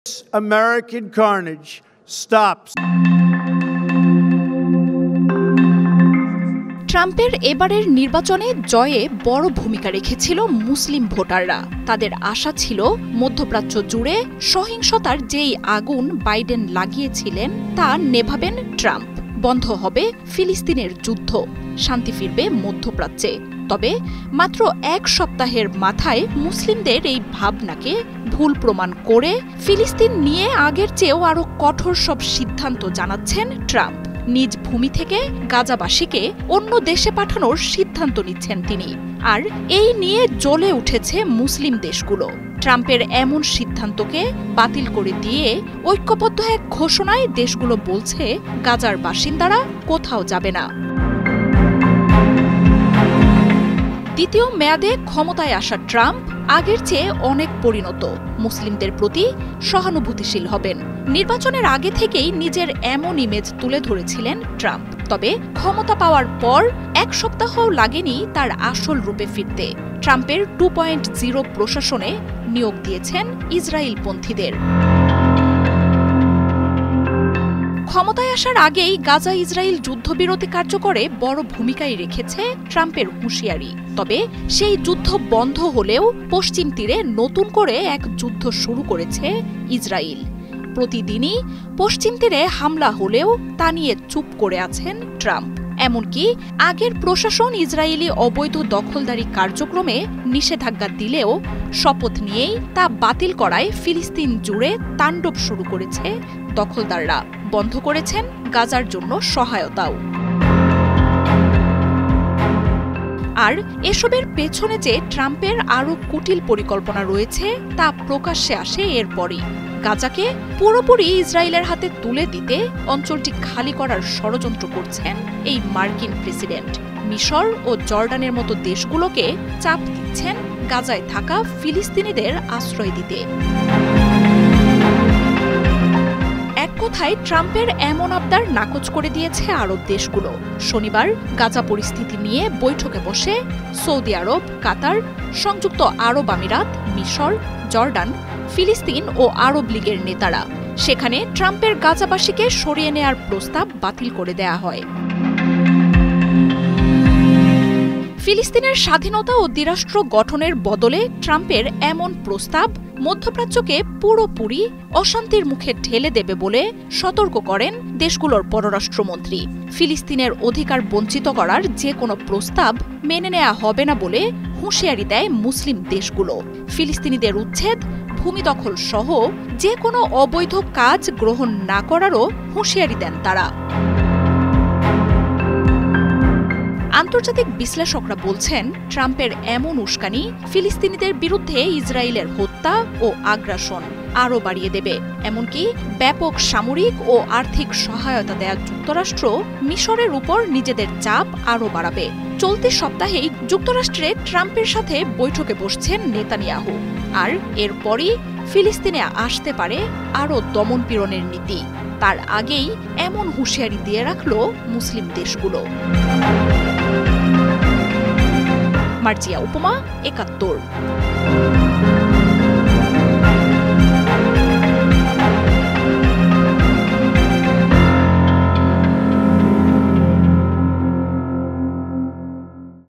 American carnage stops. ট্রাম্পের এবারের নির্বাচনে জয়ে বড় ভূমিকা রেখেছিল মুসলিম ভোটাররা। তাদের আশা ছিল মধ্যপ্রাচ্য জুড়ে সহিংসতার যেই আগুন বাইডেন লাগিয়েছিলেন তা নেভাবেন ট্রাম্প। বন্ধ হবে ফিলিস্তিনের যুদ্ধ, শান্তি ফিরবে মধ্যপ্রাচ্যে। তবে মাত্র এক সপ্তাহের মাথায় মুসলিমদের এই ভাবনাকে ভুল প্রমাণ করে ফিলিস্তিন নিয়ে আগের চেয়েও আরও কঠোর সব সিদ্ধান্ত জানাচ্ছেন ট্রাম্প। নিজ ভূমি থেকে গাজাবাসীকে অন্য দেশে পাঠানোর সিদ্ধান্ত নিচ্ছেন তিনি। আর এই নিয়ে জ্বলে উঠেছে মুসলিম দেশগুলো। ট্রাম্পের এমন সিদ্ধান্তকে বাতিল করে দিয়ে ঐক্যবদ্ধ এক ঘোষণায় দেশগুলো বলছে গাজার বাসিন্দারা কোথাও যাবে না। দ্বিতীয় মেয়াদে ক্ষমতায় আসা ট্রাম্প আগের চেয়ে অনেক পরিণত, মুসলিমদের প্রতি সহানুভূতিশীল হবেন। নির্বাচনের আগে থেকেই নিজের এমন ইমেজ তুলে ধরেছিলেন ট্রাম্প। তবে ক্ষমতা পাওয়ার পর এক সপ্তাহও লাগেনি তার আসল রূপে ফিরতে। ট্রাম্পের 2.0 প্রশাসনে নিয়োগ দিয়েছেন ইসরায়েলপন্থীদের। ক্ষমতায় আসার আগেই গাজা ইসরায়েল যুদ্ধবিরতি কার্যকরে বড় ভূমিকাই রেখেছে ট্রাম্পের হুঁশিয়ারি। তবে সেই যুদ্ধ বন্ধ হলেও পশ্চিম তীরে নতুন করে এক যুদ্ধ শুরু করেছে ইসরায়েল। প্রতিদিনই পশ্চিম তীরে হামলা হলেও তা নিয়ে চুপ করে আছেন ট্রাম্প। এমনকি আগের প্রশাসন ইসরায়েলি অবৈধ দখলদারি কার্যক্রমে নিষেধাজ্ঞা দিলেও শপথ নিয়েই তা বাতিল করায় ফিলিস্তিন জুড়ে তাণ্ডব শুরু করেছে দখলদাররা। বন্ধ করেছেন গাজার জন্য সহায়তাও। আর এসবের পেছনে যে ট্রাম্পের আরও কুটিল পরিকল্পনা রয়েছে তা প্রকাশ্যে আসে এরপরই। গাজাকে পুরোপুরি ইসরায়েলের হাতে তুলে দিতে অঞ্চলটি খালি করার ষড়যন্ত্র করছেন এই মার্কিন প্রেসিডেন্ট। মিশর ও জর্ডানের মতো দেশগুলোকে চাপ দিচ্ছেন গাজায় থাকা ফিলিস্তিনিদের আশ্রয় দিতে। এক কথায় ট্রাম্পের এমন আবদার নাকচ করে দিয়েছে আরব দেশগুলো। শনিবার গাজা পরিস্থিতি নিয়ে বৈঠকে বসে সৌদি আরব, কাতার, সংযুক্ত আরব আমিরাত, মিশর, জর্ডান, ফিলিস্তিন ও আরব লীগের নেতারা। সেখানে ট্রাম্পের গাজাবাসীকে সরিয়ে নেয়ার প্রস্তাব বাতিল করে দেয়া হয়। ফিলিস্তিনের স্বাধীনতা ও দ্বিরাষ্ট্র গঠনের বদলে ট্রাম্পের এমন প্রস্তাব মধ্যপ্রাচ্যকে পুরোপুরি অশান্তির মুখে ঠেলে দেবে বলে সতর্ক করেন দেশগুলোর পররাষ্ট্রমন্ত্রী। ফিলিস্তিনের অধিকার বঞ্চিত করার যে কোনো প্রস্তাব মেনে নেওয়া হবে না বলে হুঁশিয়ারি দেয় মুসলিম দেশগুলো। ফিলিস্তিনিদের উচ্ছেদ, ভূমি দখল সহ যে কোনো অবৈধ কাজ গ্রহণ না করারও হুঁশিয়ারি দেন তারা। আন্তর্জাতিক বিশ্লেষকরা বলছেন ট্রাম্পের এমন উস্কানি ফিলিস্তিনিদের বিরুদ্ধে ইসরায়েলের হত্যা ও আগ্রাসন আরও বাড়িয়ে দেবে। এমনকি ব্যাপক সামরিক ও আর্থিক সহায়তা দেয়া যুক্তরাষ্ট্র মিশরের উপর নিজেদের চাপ আরও বাড়াবে। চলতি সপ্তাহেই যুক্তরাষ্ট্রে ট্রাম্পের সাথে বৈঠকে বসছেন নেতানিয়াহু। আর এরপরই ফিলিস্তিনে আসতে পারে আরও দমনপীড়নের নীতি। তার আগেই এমন হুঁশিয়ারি দিয়ে রাখল মুসলিম দেশগুলো। মার্জিয়া উপমা, ৭১।